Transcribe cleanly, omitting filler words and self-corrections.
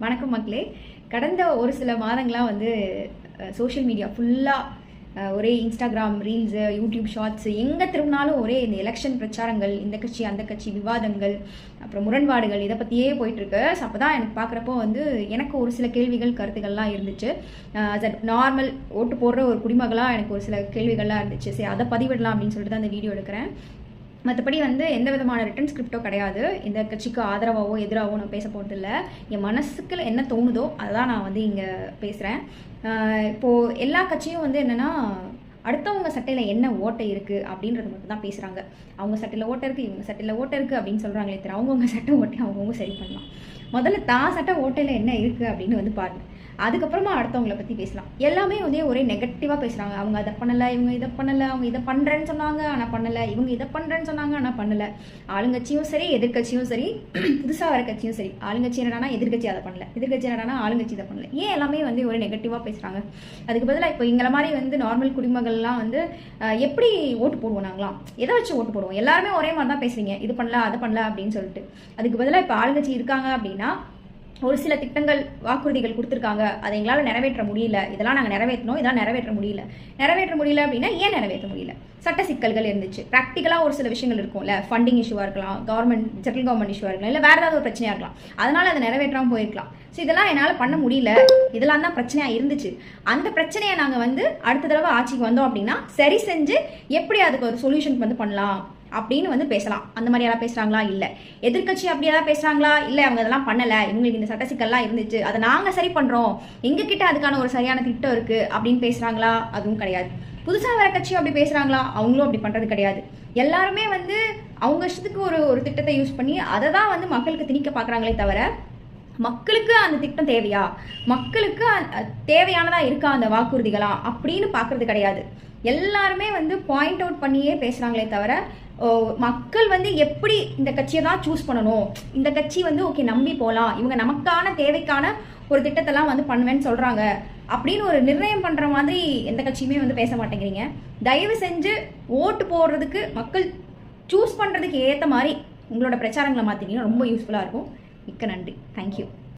வணக்கம் மக்களே. கடந்த ஒரு சில மாதங்களாக வந்து சோஷியல் மீடியா ஃபுல்லாக ஒரே இன்ஸ்டாகிராம் ரீல்ஸு, யூடியூப் ஷார்ட்ஸு, எங்கே திரும்பினாலும் ஒரே இந்த எலெக்ஷன் பிரச்சாரங்கள், இந்த கட்சி அந்த கட்சி விவாதங்கள், அப்புறம் முரண்பாடுகள், இதை பற்றியே போயிட்டுருக்கு. ஸோ அப்போ தான் எனக்கு பார்க்குறப்போ வந்து எனக்கு ஒரு சில கேள்விகள் கருத்துக்கள்லாம் இருந்துச்சு. நார்மல் ஓட்டு போடுற ஒரு குடிமகளாக எனக்கு ஒரு சில கேள்விகள்லாம் இருந்துச்சு. சரி, அதை பதிவிடலாம் அப்படின்னு சொல்லிட்டு தான் அந்த வீடியோ எடுக்கிறேன். மற்றபடி வந்து எந்த விதமான ரிட்டன் ஸ்கிரிப்டோ கிடையாது. இந்த கட்சிக்கு ஆதரவாகவோ எதிராகவோ நான் பேச போகிறது இல்லை. என் மனசுக்கு என்ன தோணுதோ அதை தான் நான் வந்து இங்கே பேசுகிறேன். இப்போது எல்லா கட்சியும் வந்து என்னென்னா, அடுத்தவங்க சட்டையில் என்ன ஓட்டை இருக்குது அப்படின்றது மட்டும் தான் பேசுகிறாங்க. அவங்க சட்டையில் ஓட்டை இருக்குது, இவங்க சட்டையில் ஓட்டை இருக்குது அப்படின்னு சொல்கிறாங்களே தவிர அவங்கவுங்க சட்டை ஓட்டை அவங்கவுங்க சரி பண்ணலாம். முதல்ல தான் சட்டை ஓட்டையில் என்ன இருக்குது அப்படின்னு வந்து பாருங்கள். அதுக்கப்புறமா அடுத்தவங்களை பற்றி பேசலாம். எல்லாமே வந்து ஒரே நெகட்டிவாக பேசுகிறாங்க. அவங்க அதை பண்ணலை, இவங்க இதை பண்ணலை, அவங்க இதை பண்ணுறேன்னு சொன்னாங்க ஆனால் பண்ணலை, இவங்க இதை பண்ணுறேன்னு சொன்னாங்க ஆனால் பண்ணலை. ஆளுங்கட்சியும் சரி, எதிர்கட்சியும் சரி, புதுசாக வர கட்சியும் சரி. ஆளுங்கட்சி என்னடானா எதிர்கட்சி அதை பண்ணல, எதிர்கட்சி என்னடானா ஆளுங்கட்சி இதை பண்ணல. ஏன் எல்லாமே வந்து ஒரே நெகட்டிவாக பேசுகிறாங்க? அதுக்கு பதிலாக இப்போ எங்களை மாதிரி வந்து நார்மல் குடிமகள்லாம் வந்து எப்படி ஓட்டு போடுவோம்? நாங்களாம் எதை வச்சு ஓட்டு போடுவோம்? எல்லாருமே ஒரே மாதிரி தான் பேசுறீங்க, இது பண்ணல அதை பண்ணல அப்படின்னு சொல்லிட்டு. அதுக்கு பதிலாக இப்போ ஆளுங்கட்சி இருக்காங்க அப்படின்னா ஒரு சில திட்டங்கள் வாக்குறுதிகள் கொடுத்துருக்காங்க, அதை எங்களால் நிறைவேற்ற முடியல, இதெல்லாம் நாங்கள் நிறைவேற்றணும், இதெல்லாம் நிறைவேற்ற முடியல அப்படின்னா ஏன் நிறைவேற்ற முடியல? சட்ட சிக்கல்கள் இருந்துச்சு. ப்ராக்டிக்கலாக ஒரு சில விஷயங்கள் இருக்கும்ல, ஃபண்டிங் இஷ்யூவாக இருக்கலாம், சென்ட்ரல் கவர்மெண்ட் இஷ்யூவாக இருக்கலாம், இல்லை வேறு ஏதாவது ஒரு பிரச்சனையாக இருக்கலாம், அதனால் அதை நிறைவேற்றாமல் போயிருக்கலாம். ஸோ இதெல்லாம் என்னால் பண்ண முடியல, இதெல்லாம் தான் பிரச்சனையாக இருந்துச்சு. அந்த பிரச்சனையை நாங்கள் வந்து அடுத்த தடவை ஆட்சிக்கு வந்தோம் அப்படின்னா சரி செஞ்சு எப்படி அதுக்கு ஒரு சொல்யூஷன் வந்து பண்ணலாம் அப்படின்னு வந்து பேசலாம். அந்த மாதிரி யாராவது பேசுகிறாங்களா? இல்லை. எதிர்கட்சி அப்படி ஏதாவது பேசுகிறாங்களா? இல்லை, அவங்க அதெல்லாம் பண்ணலை, இவங்களுக்கு இந்த சட்ட சிக்கல்லாம் இருந்துச்சு, அதை நாங்கள் சரி பண்ணுறோம், எங்ககிட்ட அதுக்கான ஒரு சரியான திட்டம் இருக்குது அப்படின்னு பேசுகிறாங்களா? அதுவும் கிடையாது. புதுசாக வர கட்சியும் அப்படி பேசுகிறாங்களா? அவங்களும் அப்படி பண்ணுறது கிடையாது. எல்லாருமே வந்து அவங்க இஷ்டத்துக்கு ஒரு திட்டத்தை யூஸ் பண்ணி அதை தான் வந்து மக்களுக்கு திணிக்க பார்க்குறாங்களே தவிர மக்களுக்கு அந்த திட்டம் தேவையா, மக்களுக்கு தேவையானதா இருக்கா அந்த வாக்குறுதிகளா அப்படின்னு பார்க்கறது கிடையாது. எல்லாருமே வந்து பாயிண்ட் அவுட் பண்ணியே பேசுகிறாங்களே தவிர மக்கள் வந்து எப்படி இந்த கட்சியை தான் சூஸ் பண்ணணும், இந்த கட்சி வந்து ஓகே நம்பி போகலாம், இவங்க நமக்கான தேவைக்கான ஒரு திட்டத்தெல்லாம் வந்து பண்ணுவேன்னு சொல்கிறாங்க அப்படின்னு ஒரு நிர்ணயம் பண்ணுற மாதிரி எந்த கட்சியுமே வந்து பேச மாட்டேங்கிறீங்க. தயவு செஞ்சு ஓட்டு போடுறதுக்கு, மக்கள் சூஸ் பண்ணுறதுக்கு ஏற்ற மாதிரி உங்களோட பிரச்சாரங்களை மாற்றிங்கன்னா ரொம்ப யூஸ்ஃபுல்லாக இருக்கும். மிக்க நன்றி. தேங்க்யூ.